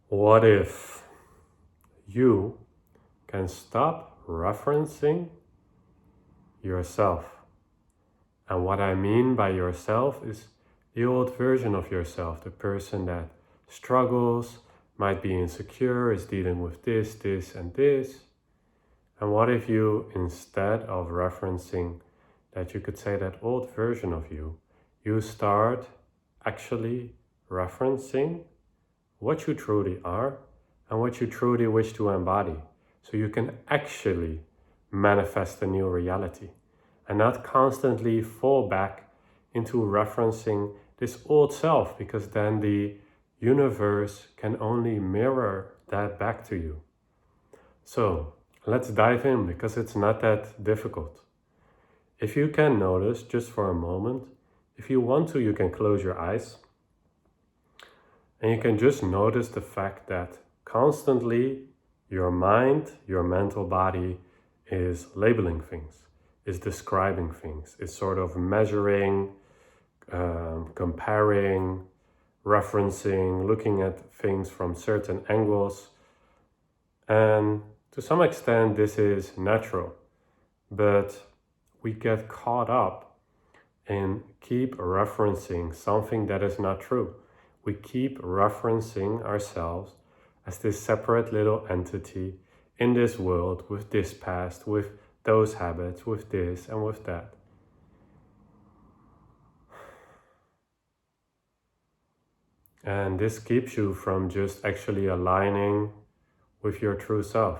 What if you can stop referencing yourself? And what I mean by yourself is the old version of yourself, the person that struggles, might be insecure, is dealing with this, and this. And what if you, instead of referencing that, you could say that old version of you, you start actually referencing what you truly are and what you truly wish to embody. So you can actually manifest a new reality and not constantly fall back into referencing this old self, because then the universe can only mirror that back to you. So let's dive in, because it's not that difficult. If you can notice just for a moment, if you want to, you can close your eyes and you can just notice the fact that constantly your mind, your mental body is labeling things, is describing things, is sort of measuring, comparing, referencing, looking at things from certain angles. And to some extent, this is natural, but we get caught up and keep referencing something that is not true. We keep referencing ourselves as this separate little entity in this world, with this past, with those habits, with this and with that. And this keeps you from just actually aligning with your true self,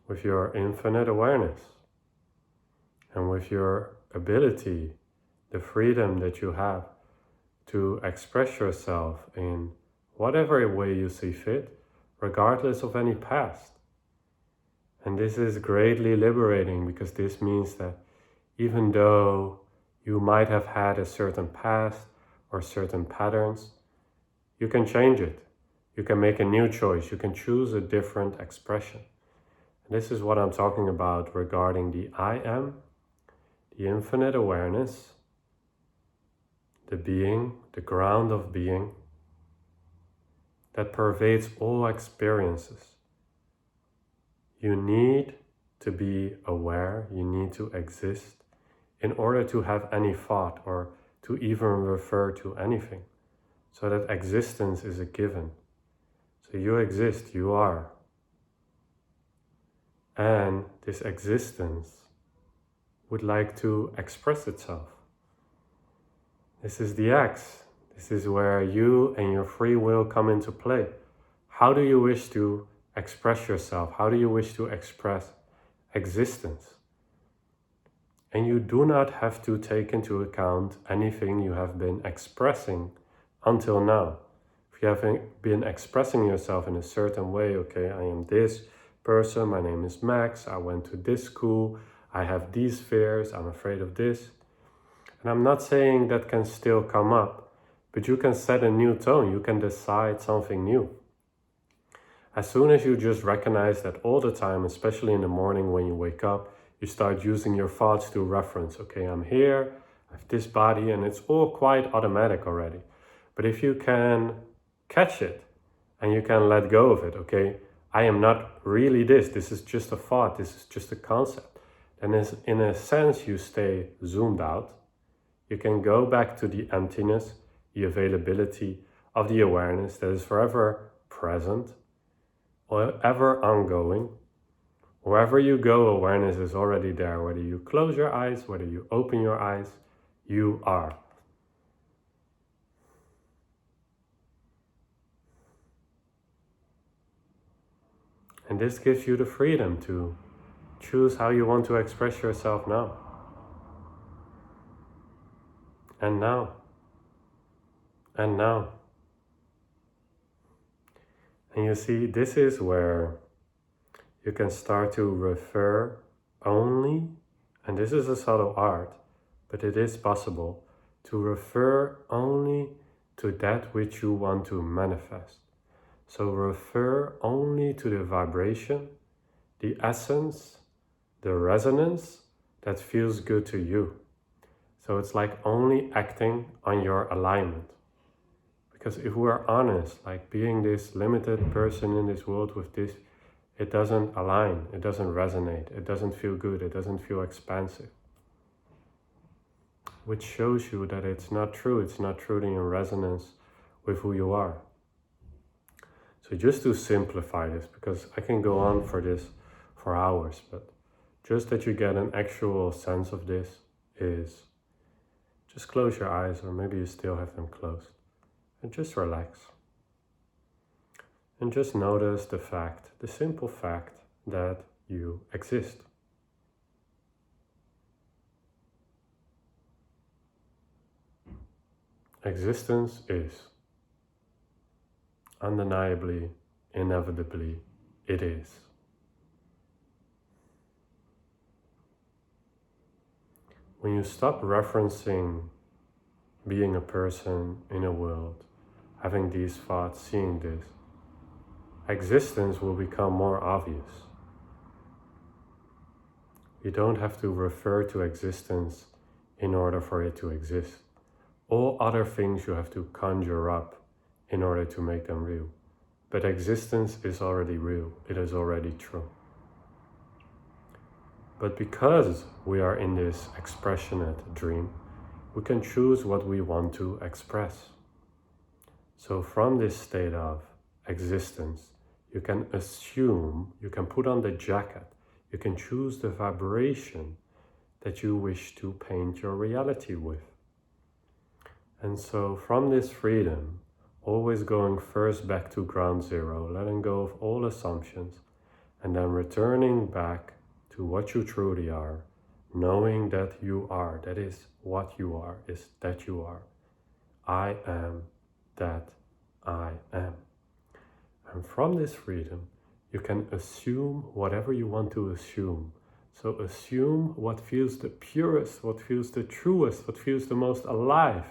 with your infinite awareness, and with your ability, the freedom that you have to express yourself in whatever way you see fit, regardless of any past. And this is greatly liberating, because this means that even though you might have had a certain past or certain patterns, you can change it. You can make a new choice. You can choose a different expression. And this is what I'm talking about regarding the I am, the infinite awareness, the being, the ground of being that pervades all experiences. You need to be aware, you need to exist in order to have any thought or to even refer to anything. So that existence is a given. So you exist, you are. And this existence would like to express itself. This is the X. This is where you and your free will come into play. How do you wish to express yourself? How do you wish to express existence? And you do not have to take into account anything you have been expressing until now. If you have been expressing yourself in a certain way, okay, I am this person, my name is Max, I went to this school, I have these fears, I'm afraid of this. And I'm not saying that can still come up, but you can set a new tone, you can decide something new. As soon as you just recognize that all the time, especially in the morning when you wake up, you start using your thoughts to reference, okay, I'm here, I have this body, and it's all quite automatic already. But if you can catch it and you can let go of it, okay, I am not really this is just a thought, this is just a concept. And in a sense, you stay zoomed out. You can go back to the emptiness, the availability of the awareness that is forever present, or ever ongoing. Wherever you go, awareness is already there. Whether you close your eyes, whether you open your eyes, you are. And this gives you the freedom to choose how you want to express yourself now. And now. And now. And you see, this is where you can start to refer only, and this is a subtle art, but it is possible to refer only to that which you want to manifest. So refer only to the vibration, the essence, the resonance that feels good to you. So it's like only acting on your alignment. Because if we're honest, like being this limited person in this world with this, it doesn't align, it doesn't resonate, it doesn't feel good, it doesn't feel expansive. Which shows you that it's not truly in resonance with who you are. So just to simplify this, because I can go on for this for hours, but just that you get an actual sense of this is just close your eyes, or maybe you still have them closed, and just relax. And just notice the simple fact that you exist. Existence is undeniably, inevitably, it is. When you stop referencing being a person in a world, having these thoughts, seeing this, existence will become more obvious. You don't have to refer to existence in order for it to exist. All other things you have to conjure up in order to make them real. But existence is already real, it is already true. But because we are in this expressionate dream, we can choose what we want to express. So from this state of existence, you can assume, you can put on the jacket, you can choose the vibration that you wish to paint your reality with. And so from this freedom, always going first back to ground zero, letting go of all assumptions, and then returning back to what you truly are, knowing that you are, that is what you are, is that you are. I am that I am. And from this freedom, you can assume whatever you want to assume. So assume what feels the purest, what feels the truest, what feels the most alive.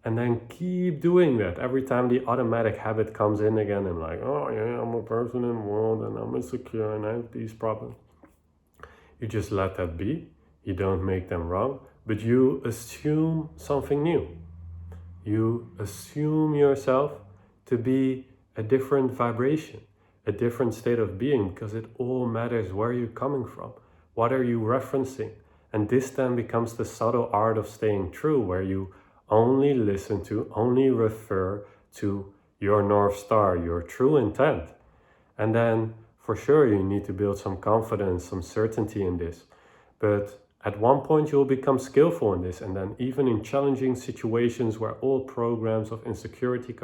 And then keep doing that. Every time the automatic habit comes in again and like, oh yeah, I'm a person in the world and I'm insecure and I have these problems. You just let that be. You don't make them wrong, but you assume something new. You assume yourself to be a different vibration, a different state of being, because it all matters where you're coming from. What are you referencing? And this then becomes the subtle art of staying true, where you only listen to, only refer to your North Star, your true intent. And then for sure you need to build some confidence, some certainty in this. But at one point you'll become skillful in this, and then even in challenging situations where all programs of insecurity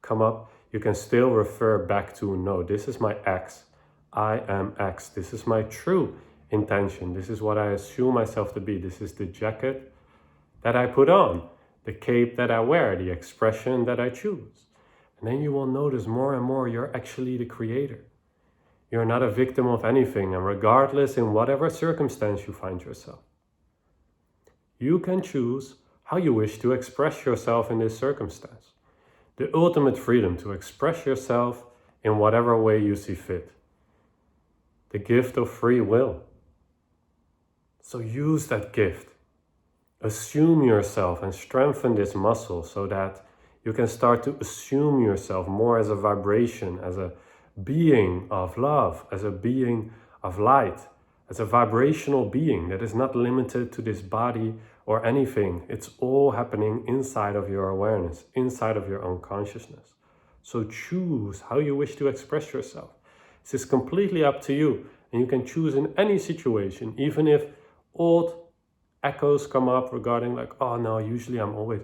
come up, you can still refer back to, no, this is my X. I am X. This is my true intention. This is what I assume myself to be. This is the jacket that I put on, the cape that I wear, the expression that I choose. And then you will notice more and more you're actually the creator. You're not a victim of anything, and regardless in whatever circumstance you find yourself, you can choose how you wish to express yourself in this circumstance. The ultimate freedom to express yourself in whatever way you see fit. The gift of free will. So use that gift. Assume yourself and strengthen this muscle so that you can start to assume yourself more as a vibration, as a being of love, as a being of light, as a vibrational being that is not limited to this body or anything. It's all happening inside of your awareness, inside of your own consciousness. So choose how you wish to express yourself. This is completely up to you, and you can choose in any situation, even if old echoes come up regarding like, oh no, usually I'm always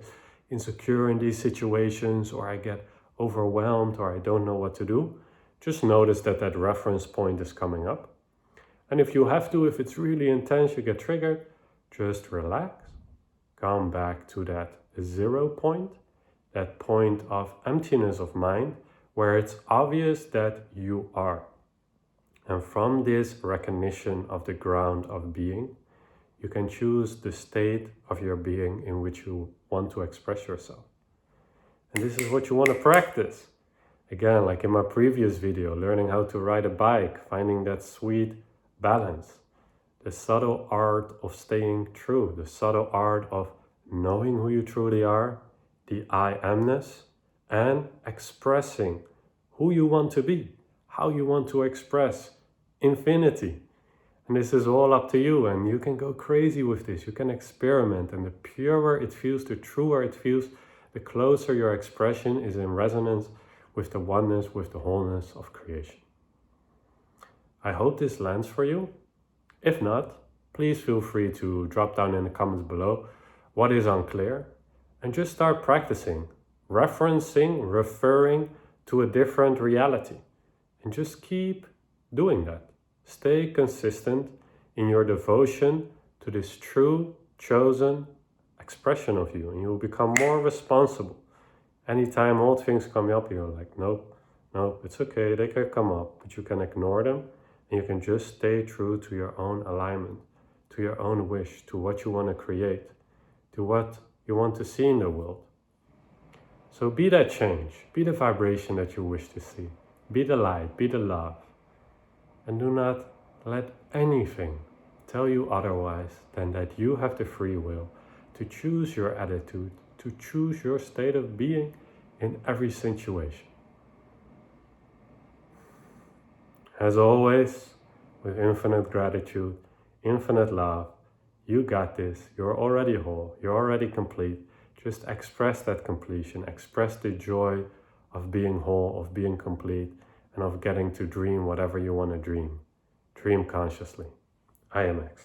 insecure in these situations, or I get overwhelmed, or I don't know what to do. Just notice that that reference point is coming up. And if you have to, if it's really intense, you get triggered, just relax. Come back to that 0 point, that point of emptiness of mind, where it's obvious that you are. And from this recognition of the ground of being, you can choose the state of your being in which you want to express yourself. And this is what you want to practice. Again, like in my previous video, learning how to ride a bike, finding that sweet balance, the subtle art of staying true, the subtle art of knowing who you truly are, the I amness, and expressing who you want to be, how you want to express infinity. And this is all up to you, and you can go crazy with this. You can experiment, and the purer it feels, the truer it feels, the closer your expression is in resonance with the oneness, with the wholeness of creation. I hope this lands for you. If not, please feel free to drop down in the comments below what is unclear, and just start practicing, referencing, referring to a different reality. And just keep doing that. Stay consistent in your devotion to this true, chosen expression of you, and you will become more responsible. Anytime old things come up, you're like, nope, it's okay, they can come up, but you can ignore them, and you can just stay true to your own alignment, to your own wish, to what you want to create, to what you want to see in the world. So be that change, be the vibration that you wish to see, be the light, be the love, and do not let anything tell you otherwise than that you have the free will to choose your attitude, to choose your state of being in every situation. As always, with infinite gratitude, infinite love, you got this, you're already whole, you're already complete. Just express that completion, express the joy of being whole, of being complete, and of getting to dream whatever you want to dream. Dream consciously. I am X.